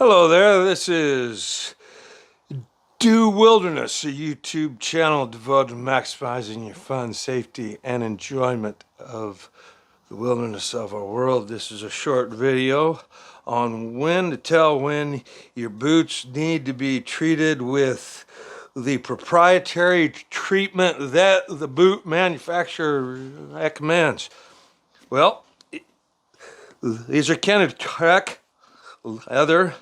Hello there, this is Do Wilderness, a YouTube channel devoted to maximizing your fun, safety, and enjoyment of the wilderness of our world. This is a short video on when to tell when your boots need to be treated with the proprietary treatment that the boot manufacturer recommends. Well, these are Kenetrek leather.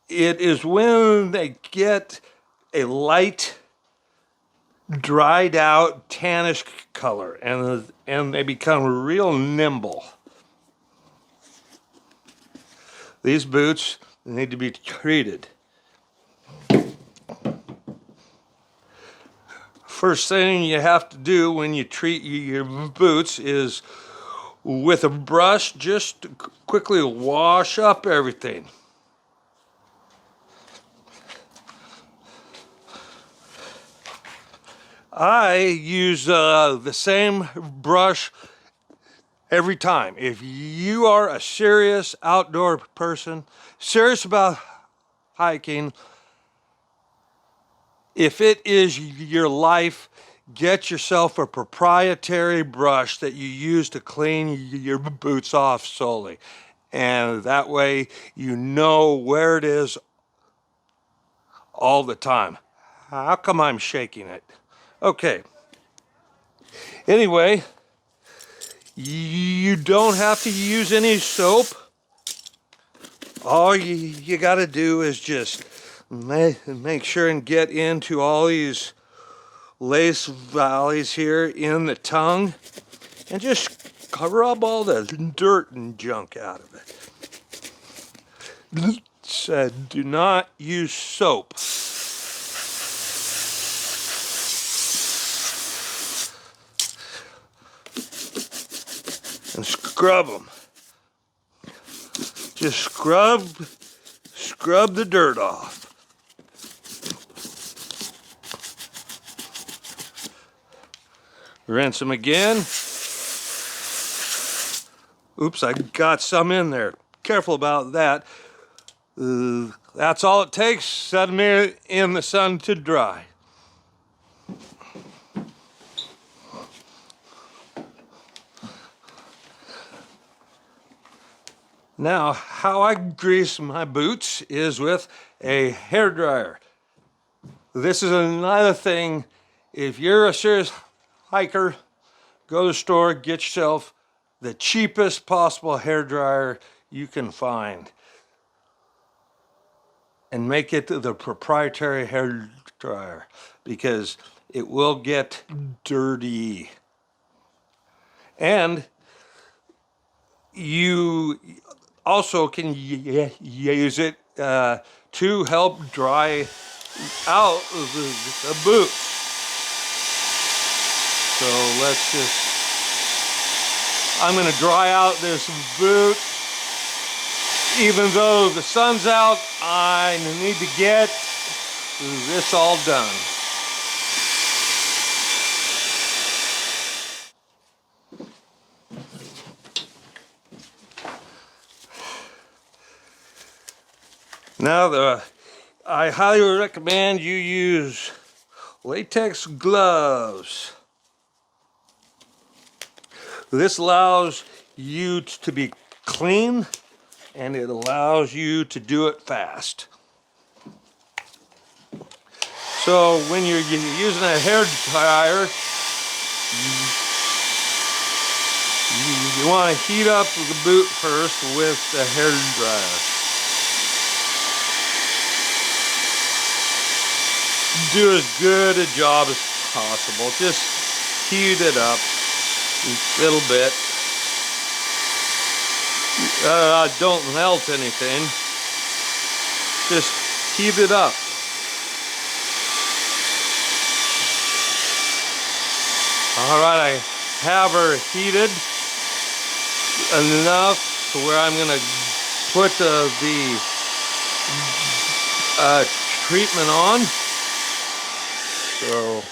It is when they get a light, dried out, tannish color and they become real nimble. These boots need to be treated. First thing you have to do when you treat your boots is with a brush, just quickly wash up everything. I use the same brush every time. If you are a serious outdoor person, serious about hiking, if it is your life, get yourself a proprietary brush that you use to clean your boots off solely. And that way you know where it is all the time. How come I'm shaking it? Okay. Anyway, you don't have to use any soap. All you got to do is just make sure and get into all these lace valleys here in the tongue and just rub all the dirt and junk out of it. Said, do not use soap. And scrub them. Just scrub the dirt off. Rinse them again. Oops, I got some in there. Careful about that. That's all it takes. Set them in the sun to dry. Now, how I grease my boots is with a hair dryer. This is another thing. If you're a serious hiker, go to the store, get yourself the cheapest possible hair dryer you can find. And make it the proprietary hair dryer because it will get dirty. And you also can use it to help dry out the boot. So I'm going to dry out this boot. Even though the sun's out, I need to get this all done. Now, I highly recommend you use latex gloves. This allows you to be clean and it allows you to do it fast. So when you're using a hair dryer, you want to heat up the boot first with the hair dryer. Do as good a job as possible. Just heat it up a little bit. Don't melt anything. Just heat it up. All right, I have her heated enough to where I'm going to put the treatment on. So,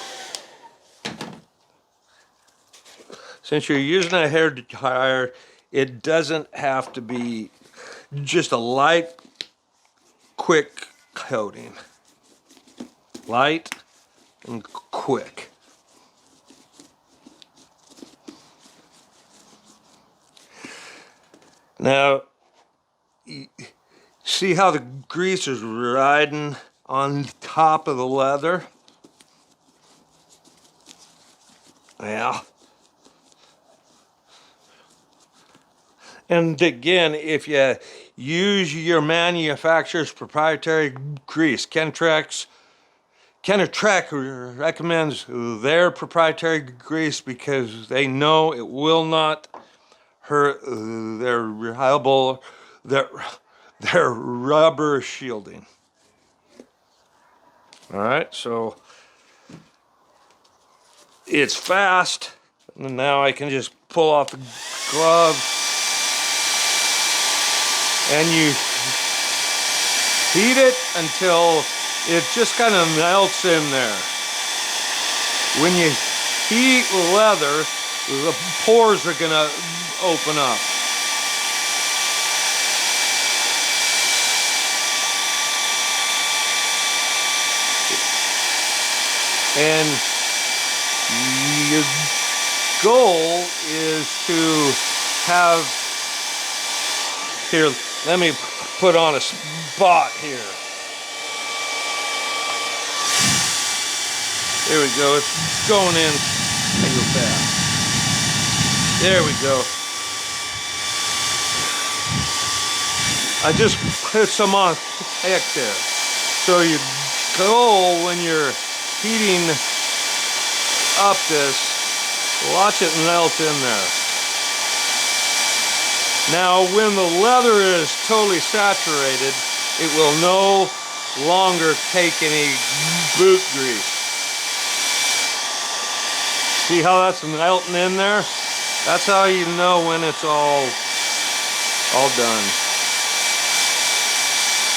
since you're using a hair dryer, it doesn't have to be just a light quick coating. Light and quick. Now, see how the grease is riding on top of the leather? Yeah. And again, if you use your manufacturer's proprietary grease, Kentrek recommends their proprietary grease because they know it will not hurt their rubber shielding. All right, so it's fast. And now I can just pull off the glove, and you heat it until it just kind of melts in there. When you heat leather, the pores are gonna open up. And your goal is to have, here, let me put on a spot here. There we go, it's going in real fast. There we go. I just put some on thick there. So your goal when you're heating up this, watch it melt in there. Now when the leather is totally saturated, it will no longer take any boot grease. See how that's melting in there? That's how you know when it's all done.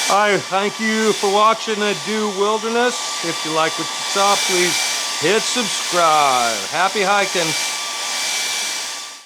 I thank you for watching Do Wilderness. If you like what you saw, please hit subscribe. Happy hiking.